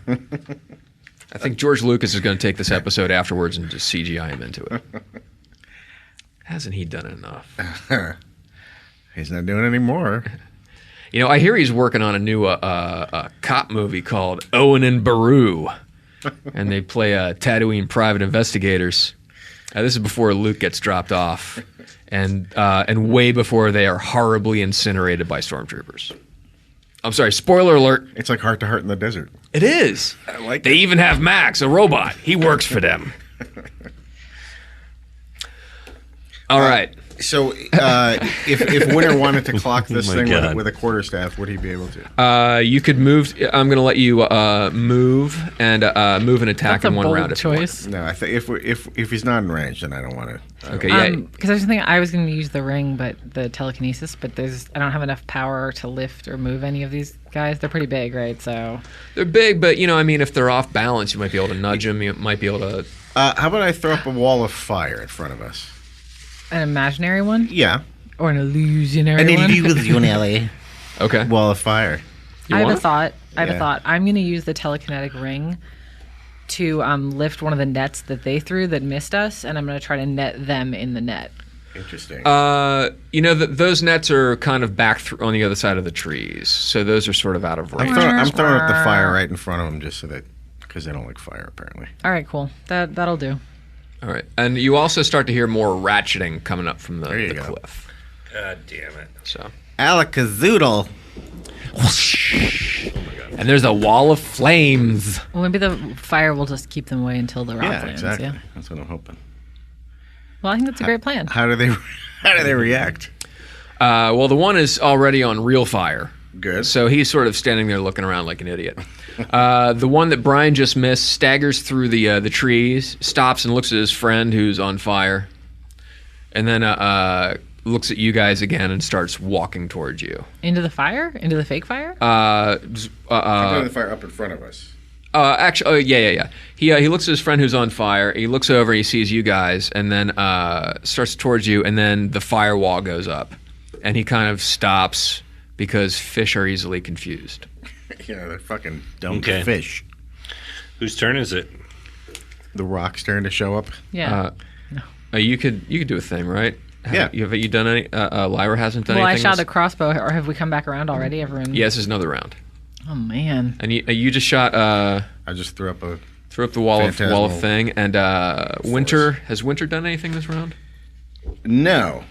I think George Lucas is going to take this episode afterwards and just CGI him into it. Hasn't he done enough? He's not doing any more. You know, I hear he's working on a new cop movie called Owen and Beru, and they play Tatooine private investigators. This is before Luke gets dropped off, and way before they are horribly incinerated by stormtroopers. I'm sorry, spoiler alert. It's like Heart to Heart in the Desert. It is. I like They even have Max, a robot. He works for them. All right. So, if Winter wanted to clock this my thing God. with a quarterstaff, would he be able to? You could move. I'm going to let you move and attack That's a in one bold round if you want. choice. No, I think if he's not in range, then I don't want to. Okay, yeah. Because I was thinking I was going to use the ring, but the telekinesis, but I don't have enough power to lift or move any of these guys. They're pretty big, right? So They're big, but I mean, if they're off balance, you might be able to nudge them. You might be able to. How about I throw up a wall of fire in front of us? an imaginary one Yeah. or an illusionary one. illusionary Okay. wall of fire. You I have want a thought. Yeah. I'm going to use the telekinetic ring to lift one of the nets that they threw that missed us, and I'm going to try to net them in the net. Interesting. Those nets are kind of back on the other side of the trees, so those are sort of out of range. I'm throwing up the fire right in front of them just so that because they don't like fire apparently. All right, cool. That'll do. All right, and you also start to hear more ratcheting coming up from There you the go. cliff. God damn it. So, Alakazoodle. and there's a wall of flames. Well, maybe the fire will just keep them away until the rock Yeah, lands. exactly. Yeah. That's what I'm hoping. Well, I think that's a great plan. How do they react? Well, the one is already on real fire. Good. So he's sort of standing there looking around like an idiot. The one that Brian just missed staggers through the trees, stops and looks at his friend who's on fire, and then looks at you guys again and starts walking towards you. Into the fire? Into the fake fire? I'm putting the fire up in front of us. Actually, yeah. He looks at his friend who's on fire. He looks over, he sees you guys, and then starts towards you, and then the firewall goes up, and he kind of stops because fish are easily confused. Yeah, they're fucking dumb Okay. fish. Whose turn is it? The rock's starting to show up. Yeah. You could do a thing, right? Yeah. Have you done any? Lyra hasn't done Well, I anything. shot a crossbow, or have we come back around already? Everyone? Yeah, this is another round. Oh, man. And you just shot. I just threw up a. Threw up the wall of Phantasmal thing. And Winter has Winter done anything this round? No.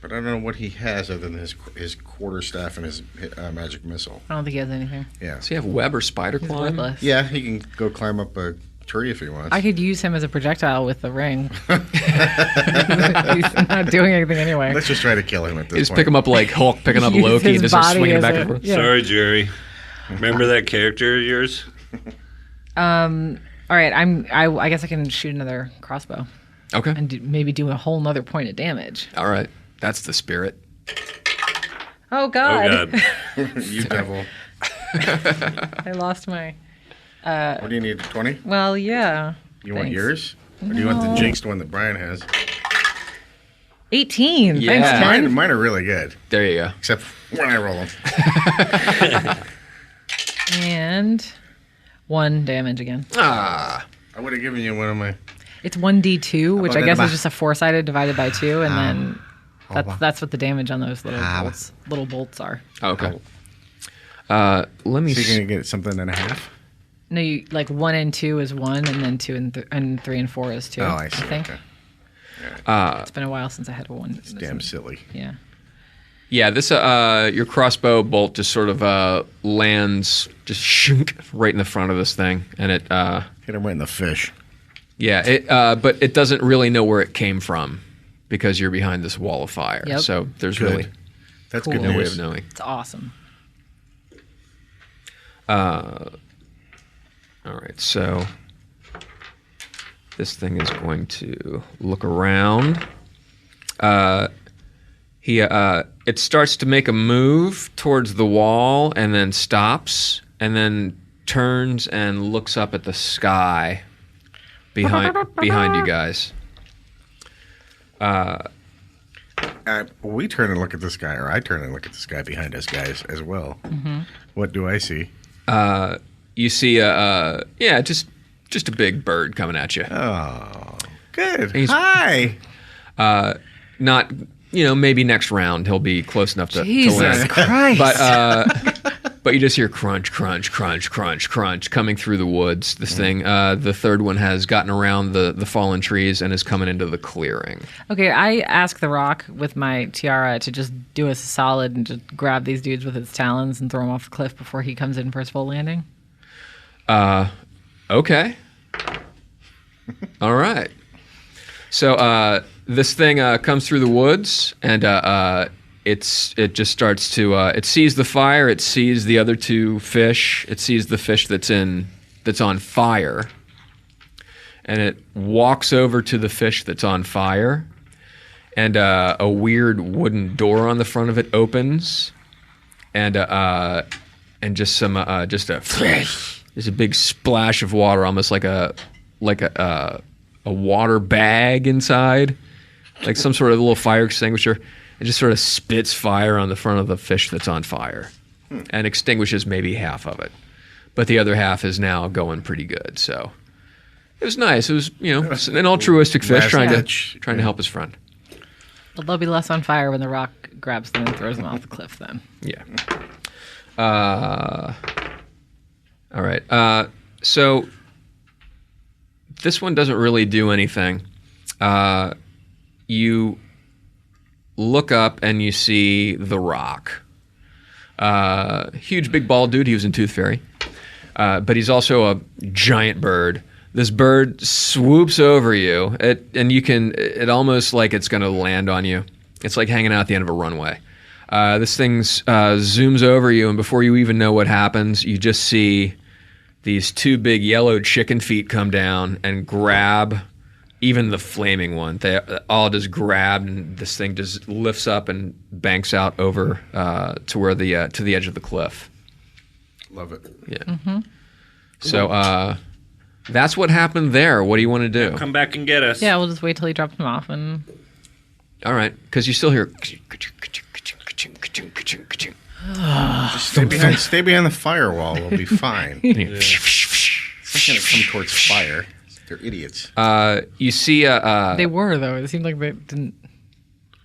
But I don't know what he has other than his quarterstaff and his magic missile. I don't think he has anything. Yeah. Does he have web or spider He's climb? webless. Yeah, he can go climb up a tree if he wants. I could use him as a projectile with the ring. He's not doing anything anyway. Let's just try to kill him at this You just point. pick him up like Hulk picking up Use Loki and his just start body swinging as back a- and forth. Yeah. Sorry, Jerry. Remember that character of yours? All right, I guess I can shoot another crossbow Okay. and maybe do a whole nother point of damage. All right. That's the spirit. Oh, God. Oh, God. You devil. I lost my... What do you need? 20? Well, yeah. You want Thanks. yours? Or do you want the jinxed one that Brian has? 18. Yeah. Thanks, Ken. Mine are really good, There you go. except when I roll them. And 1 damage again. Ah. I would have given you one of my. It's 1d2, which I guess about- is just a 4-sided divided by 2, and then that's what the damage on those little bolts are. Okay. Let me. So you're gonna get something and a half. No, you like 1 and 2 is 1, and then 2 and 3 and 4 is 2. Oh, I see. I think Okay. it's been a while since I had one. Damn silly. Yeah. Yeah, this your crossbow bolt just sort of lands just shunk right in the front of this thing, and it Hit him right in the fish. but it doesn't really know where it came from because you're behind this wall of fire. Yep. So there's Good. really That's Cool. good no way news. of knowing. It's awesome. All right, so this thing is going to look around. It starts to make a move towards the wall and then stops and then turns and looks up at the sky. behind you guys. We turn and look at this guy, or I turn and look at this guy behind us, guys, as well. Mm-hmm. What do I see? You see just a big bird coming at you. Oh, good. He's- Hi. Not, maybe next round he'll be close enough to Jesus land. Christ. But you just hear crunch, crunch, crunch, crunch, crunch coming through the woods. This thing, the third one has gotten around the fallen trees and is coming into the clearing. Okay, I ask the rock with my tiara to just do us a solid and just grab these dudes with its talons and throw them off the cliff before he comes in for his full landing. Okay. All right. So this thing comes through the woods and it just starts to it sees the fire, it sees the other two fish, it sees the fish that's on fire, and it walks over to the fish that's on fire, and a weird wooden door on the front of it opens, and just there's a big splash of water, almost like a water bag inside, like some sort of little fire extinguisher. It just sort of spits fire on the front of the fish that's on fire and extinguishes maybe half of it. But the other half is now going pretty good. So it was nice. It was, an altruistic fish trying to help his friend. Well, they'll be less on fire when the rock grabs them and throws them off the cliff then. Yeah. All right. So this one doesn't really do anything. You look up and you see the rock. Huge, big, bald dude. He was in Tooth Fairy. But he's also a giant bird. This bird swoops over you, it almost like it's going to land on you. It's like hanging out at the end of a runway. This thing zooms over you, and before you even know what happens, you just see these two big yellow chicken feet come down and grab even the flaming one. They all just grab, and this thing just lifts up and banks out over to where to the edge of the cliff. Love it. Yeah. Mm-hmm. So that's what happened there. What do you want to do? Come back and get us. Yeah, we'll just wait till he drops them off and... All right, because you still hear... Just stay behind the firewall. We'll be fine. It's not going to come towards fire. They're idiots. You see... they were, though. It seemed like they didn't...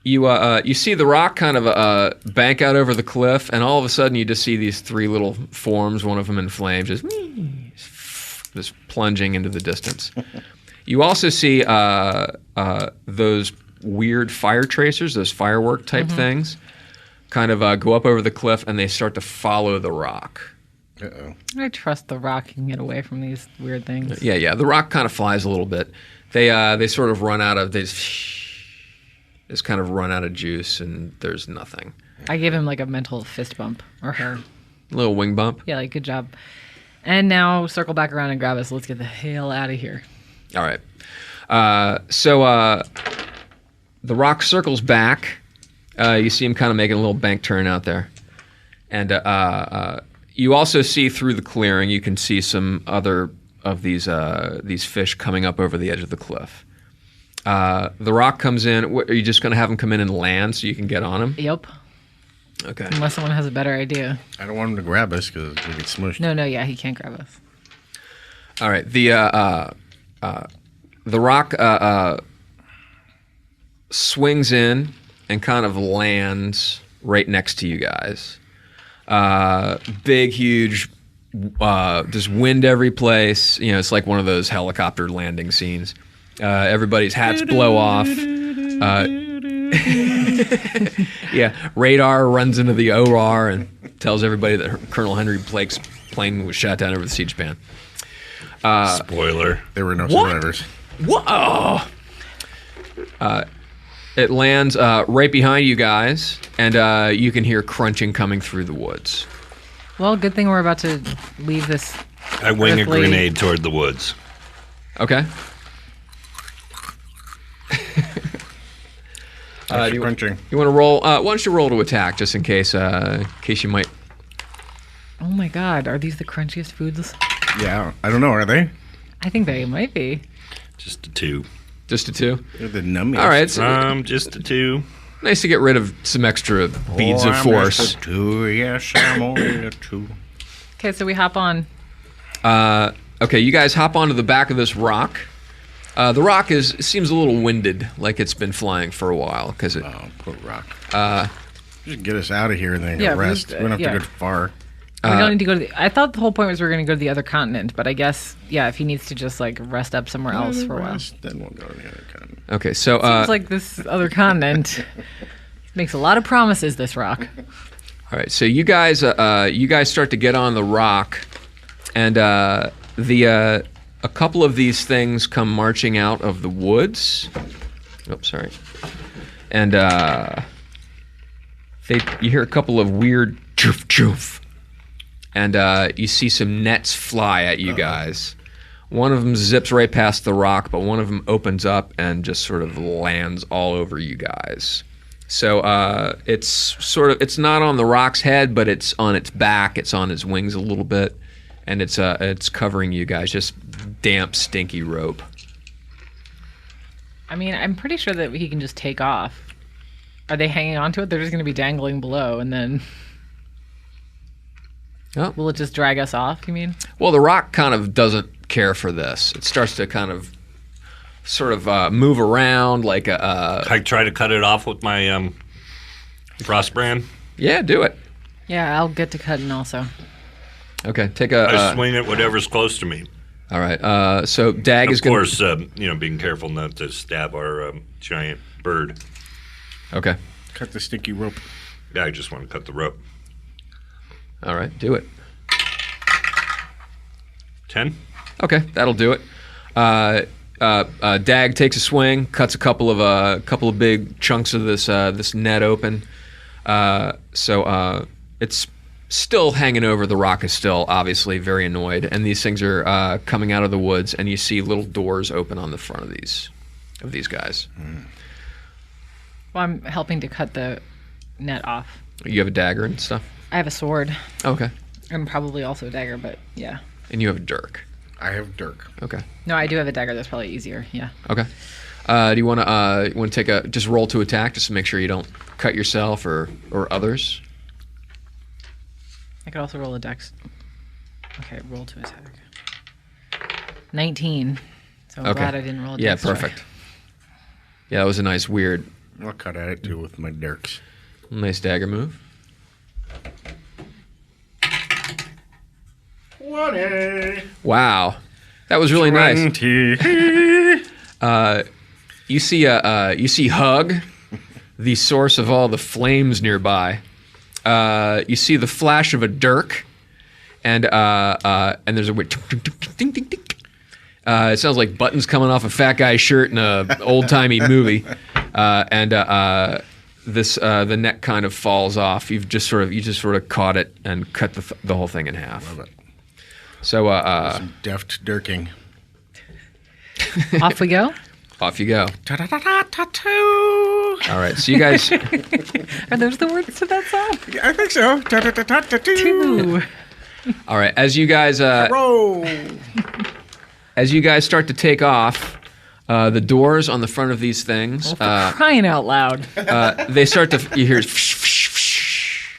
You see the rock kind of bank out over the cliff, and all of a sudden you just see these three little forms, one of them in flames, just plunging into the distance. You also see those weird fire tracers, those firework type things, kind of go up over the cliff, and they start to follow the rock. Uh-oh. I trust the rock can get away from these weird things. Yeah. The rock kind of flies a little bit. They sort of run out of... It's kind of run out of juice, and there's nothing. I gave him like a mental fist bump, or her. A little wing bump. Yeah, like, good job. And now circle back around and grab us. Let's get the hell out of here. All right. So the rock circles back. You see him kind of making a little bank turn out there. And you also see through the clearing, you can see some other of these fish coming up over the edge of the cliff. The rock comes in. Are you just going to have him come in and land so you can get on him? Yep. Okay. Unless someone has a better idea. I don't want him to grab us because we get smushed. No, yeah, he can't grab us. All right. The rock swings in and kind of lands right next to you guys. Big, huge, just wind every place. It's like one of those helicopter landing scenes. Everybody's hats blow off. Radar runs into the OR and tells everybody that Colonel Henry Blake's plane was shot down over the siege pan. Spoiler. There were no survivors. Whoa! It lands right behind you guys, and you can hear crunching coming through the woods. Well, good thing we're about to leave this. I wing a earthly- grenade toward the woods. Okay. Crunching. You want to roll? Why don't you roll to attack, just in case you might. Oh my God, are these the crunchiest foods? Yeah, I don't know. Are they? I think they might be. Just a 2. Just a 2. They're the nummies. All right. So Just a 2. nice to get rid of some extra beads of I'm force. just a 2. Yes, I'm only a 2. Okay, so we hop on. Okay, you guys hop onto the back of this rock. The rock seems a little winded, like it's been flying for a while. Oh, poor rock. Just get us out of here and then Yeah, rest. We don't have yeah. to go far. We don't need to go to I thought the whole point was we were going to go to the other continent, but I guess, yeah, if he needs to just, like, rest up somewhere else for a while. Then we'll go to the other continent. Okay, so Seems like this other continent makes a lot of promises, this rock. all right, so you guys start to get on the rock, and a couple of these things come marching out of the woods. Oh, sorry. And you hear a couple of weird choof choof, and you see some nets fly at you guys. One of them zips right past the rock, but one of them opens up and just sort of lands all over you guys. So it's not on the rock's head, but it's on its back. It's on its wings a little bit, and it's covering you guys. Just damp, stinky rope. I mean, I'm pretty sure that he can just take off. Are they hanging on to it? They're just going to be dangling below, and then Oh. will it just drag us off, you mean? Well, the rock kind of doesn't care for this. It starts to kind of sort of move around like a... I try to cut it off with my frost brand. Yeah, do it. Yeah, I'll get to cutting also. Okay, take I a... swing at whatever's close to me. all right, so Dag is Of going course, being careful not to stab our giant bird. Okay, Cut the stinky rope. Yeah, I just want to cut the rope. all right, do it. 10? Okay, that'll do it. Dag takes a swing, cuts a couple of big chunks of this net open. So it's still hanging over. The rock is still obviously very annoyed, and these things are coming out of the woods, and you see little doors open on the front of these guys. Well, I'm helping to cut the net off. You have a dagger and stuff. I have a sword, Okay, and probably also a dagger, but yeah. and you have a dirk. I have Dirk. Okay. No, I do have a dagger. That's probably easier. Yeah. Okay. Do you want to take just roll to attack just to make sure you don't cut yourself or others? I could also roll a dex. Okay, roll to attack. 19. So I'm Okay. glad I didn't roll a Yeah, dex check. perfect. Yeah, that was a nice weird, I'll cut at it too with my Dirks. nice dagger move. 20. Wow, that was really nice. 20. You see Hug, the source of all the flames nearby. You see the flash of a dirk, and there's a weird ding, ding, ding, ding. It sounds like buttons coming off a fat guy's shirt in a old timey movie, and the neck kind of falls off. You just sort of caught it and cut the whole thing in half. Love it. So Some deft dirking. Off we go. off you go. Ta-ta-ta-ta-ta-too. All right, so you guys. Are those the words to that song? I think so. Ta-ta-ta-ta-ta-too. Ooh. All right, as you guys Roll. start to take off, the doors on the front of these things, Crying out loud. they start to. You hear,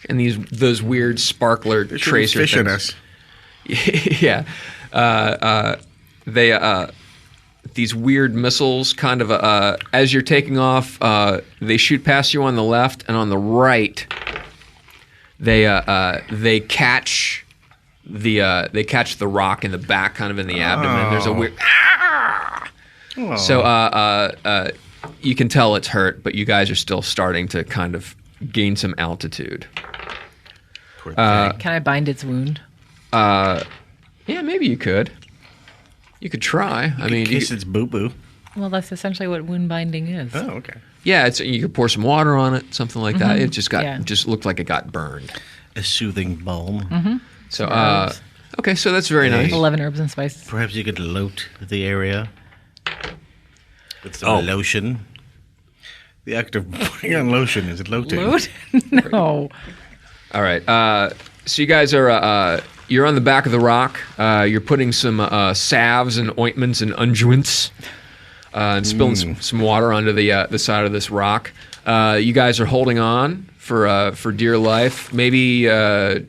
and those weird sparkler They're tracer fishing things. us. Yeah, these weird missiles, kind of. As you're taking off, they shoot past you on the left, and on the right, they catch the rock in the back, kind of in the abdomen. There's a weird. Oh. So you can tell it's hurt, but you guys are still starting to kind of gain some altitude. Poor thing. Can I bind its wound? Yeah, maybe you could. You could try. I mean, Kiss its boo-boo. Well, that's essentially what wound binding is. Oh, okay. yeah, you could pour some water on it, something like that. It Yeah. just looked like it got burned. A soothing balm. So, Herbs. okay, so that's very nice. 11 herbs and spices. Perhaps you could load the area with some lotion. The act of putting on lotion is loating. Load? No. All right. So you guys are you're on the back of the rock. You're putting some salves and ointments and unguents and spilling some water onto the side of this rock. You guys are holding on for dear life. Maybe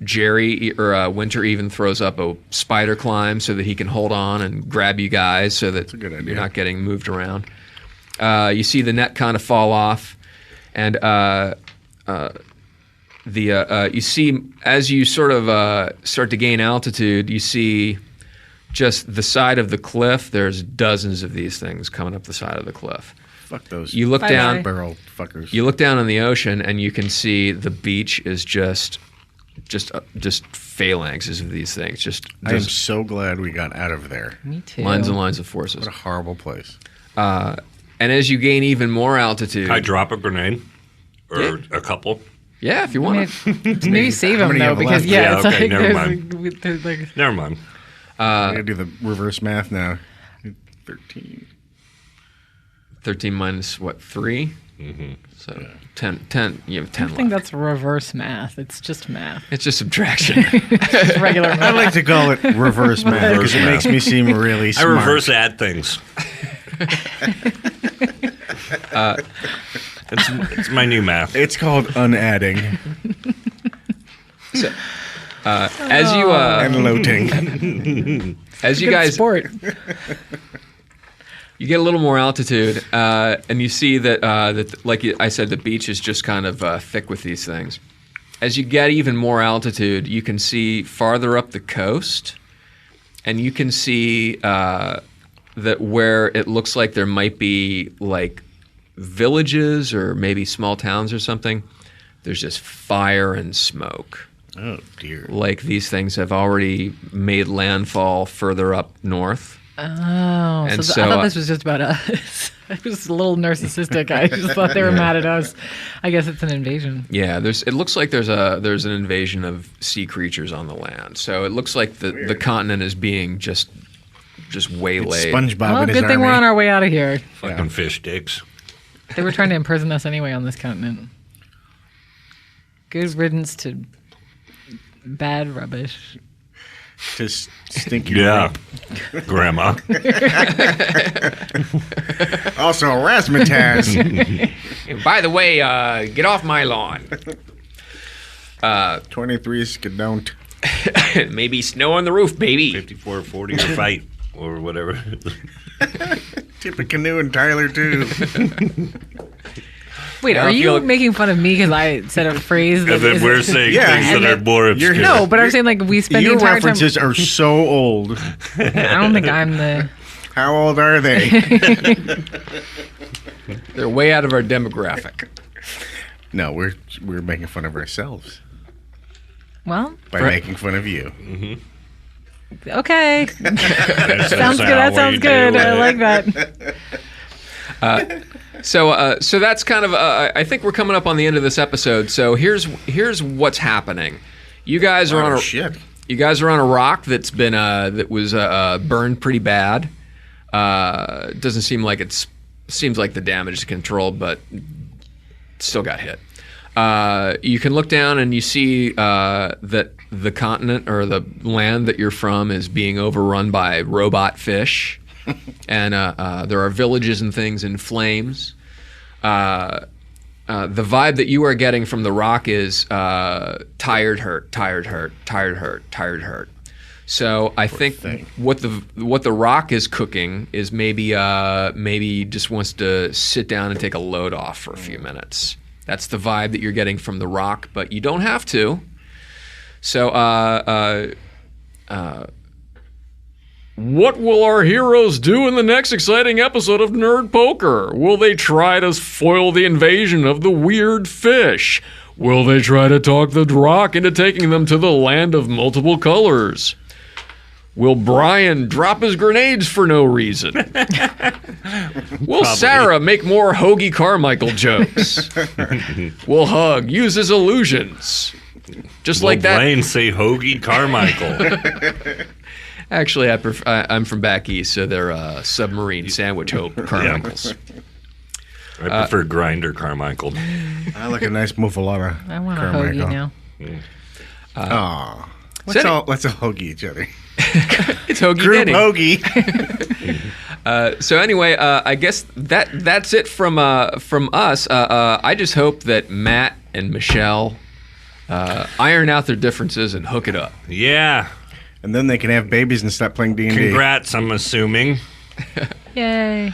Jerry or Winter even throws up a spider climb so that he can hold on and grab you guys so that a good idea. you're not getting moved around. You see the net kind of fall off, and you see as you sort of start to gain altitude, you see just the side of the cliff. There's dozens of these things coming up the side of the cliff. Fuck those. You look down. Barrel fuckers. You look down on the ocean, and you can see the beach is just phalanxes of these things. Just I am so glad we got out of there. Me too. lines and lines of forces. What a horrible place. And as you gain even more altitude, I drop a grenade or a couple. yeah, if you I want. mean, maybe save How him many though, have because left? Yeah, it's okay, like never there's like Never mind. I gotta do the reverse math now. 13. 13 minus what, 3? Mm-hmm. So 10. You have 10 I think left. that's reverse math. It's just math. It's just subtraction. It's regular I math. like to call it reverse math because it math. makes me seem really I smart. reverse add things. It's my new math. It's called unadding As you and loading. as you Good guys sport. you get a little more altitude, and you see that like I said, the beach is just kind of thick with these things. As you get even more altitude, you can see farther up the coast, and you can see that where it looks like there might be like villages or maybe small towns or something, there's just fire and smoke. Oh dear. Like these things have already made landfall further up north. Oh, And so, so, I thought this was just about us. I was a little narcissistic. I just thought they were mad at us. I guess it's an invasion. Yeah, it looks like there's an invasion of sea creatures on the land. So it looks like the continent is being just waylaid. SpongeBob Well, and his good thing we're army. on our way out of here. Fucking fish dicks. They were trying to imprison us anyway on this continent. Good riddance to bad rubbish. Just stinky. Yeah. Grandma. Also, razzmatazz. By the way, get off my lawn. 23 Skadon't. Maybe snow on the roof, baby. 54, 40 or fight or whatever. Tip a canoe and Tyler too. Wait, I are feel you like- making fun of me because I said a phrase that And then is- we're saying Yeah, things and that are then- more obscure. No, but I'm saying like we spent the Your entire references are so old. time. I don't think I'm the. How old are they? They're way out of our demographic. No, we're making fun of ourselves Well, by making fun of you. okay. That Sounds good. That sounds good. I like that. So that's kind of. I think we're coming up on the end of this episode. So here's what's happening. You guys are on a shit. You guys are on a rock that's been that was burned pretty bad. Doesn't seem like seems like the damage is controlled, but still got hit. You can look down and you see that the continent or the land that you're from is being overrun by robot fish, and there are villages and things in flames. The vibe that you are getting from the rock is tired, hurt, tired, hurt, tired, hurt, tired, hurt. So I think what the rock is cooking is maybe just wants to sit down and take a load off for a few minutes. That's the vibe that you're getting from the rock, but you don't have to. So what will our heroes do in the next exciting episode of Nerd Poker? Will they try to foil the invasion of the weird fish? Will they try to talk the rock into taking them to the land of multiple colors? Will Brian drop his grenades for no reason? Will Sarah make more Hoagie Carmichael jokes? Will Hug use his illusions? Just like that. Blaine say Hoagie Carmichael. Actually, I'm from back east, so they're submarine sandwich Carmichaels. I prefer Grinder Carmichael. I like a nice muffalata. I want a hoagie now. Aw. Let's all hoagie each other. It's Hoagie Group Denny. hoagie. So anyway, I guess that's it from us. I just hope that Matt and Michelle iron out their differences and hook it up. Yeah. And then they can have babies and stop playing D&D. Congrats, I'm assuming. Yay.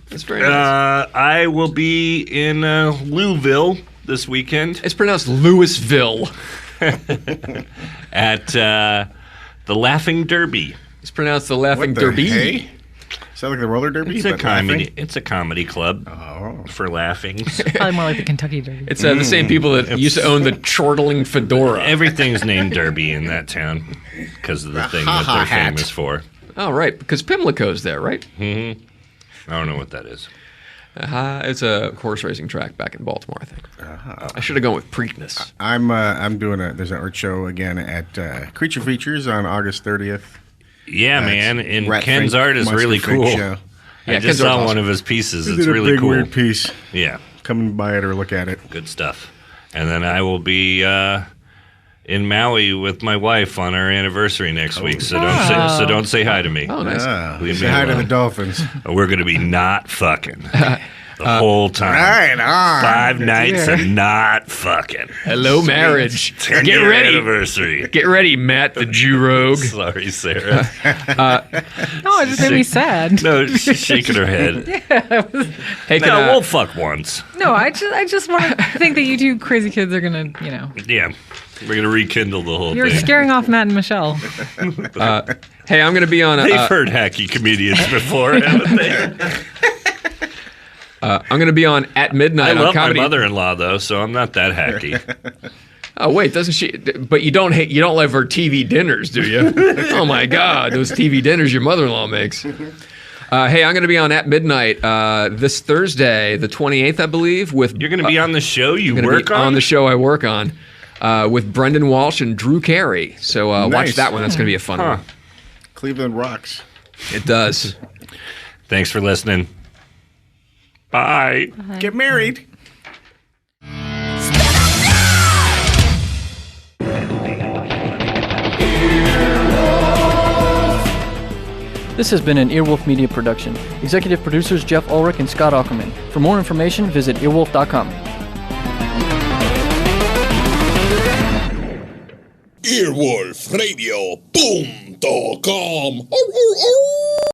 That's very nice. I will be in Louisville this weekend. It's pronounced Louisville. At the Laughing Derby. It's pronounced the Laughing What the Derby. hey? Is that like the roller derby? It's a but comedy. laughing? It's a comedy club for laughing. Probably more like the Kentucky Derby. It's the same people that used to own the chortling fedora. Everything's named Derby in that town because of the thing that they're hat. famous for. Oh, right, because Pimlico's there, right? I don't know what that is. It's a horse racing track back in Baltimore, I think. I should have gone with Preakness. I'm doing there's an art show again at Creature Features on August 30th. Yeah, man. And Rat Ken's Fink, art is Monster really Fink cool. show. I Yeah, just Ken's art's saw awesome. one of his pieces. He It's did a really big, cool. weird piece. Yeah, Come by it or look at it. good stuff. And then I will be in Maui with my wife on our anniversary next week. So don't say hi to me. Oh, nice. Leave Say me hi to alone. the dolphins. We're going to be not fucking the whole time. Right on. 5 nights and not fucking. Hello, marriage. 10 Get year ready. Anniversary. Get ready, Matt the Jew rogue. Sorry, Sarah. No, it just made me sad. No, she's shaking her head. Hey, No, we'll fuck once. No, I just want to think that you two crazy kids are gonna, Yeah. We're going to rekindle the whole you're thing. scaring off Matt and Michelle. hey, I'm going to be on. They've heard hacky comedians before, haven't they? I'm going to be on at midnight I on love my comedy. mother-in-law, though, so I'm not that hacky. Oh wait, doesn't she? But you don't love her TV dinners, do you? Oh my God, those TV dinners your mother-in-law makes. Hey, I'm going to be on at midnight this Thursday, the 28th, I believe. With You're going to be on the show you gonna work be on? the show I work on with Brendan Walsh and Drew Carey. So watch Nice. that one. That's going to be a fun one. Cleveland rocks. It does. Thanks for listening. Bye. Get married. This has been an Earwolf Media production. Executive producers Jeff Ulrich and Scott Ackerman. For more information, visit earwolf.com. Earwolfradio.com.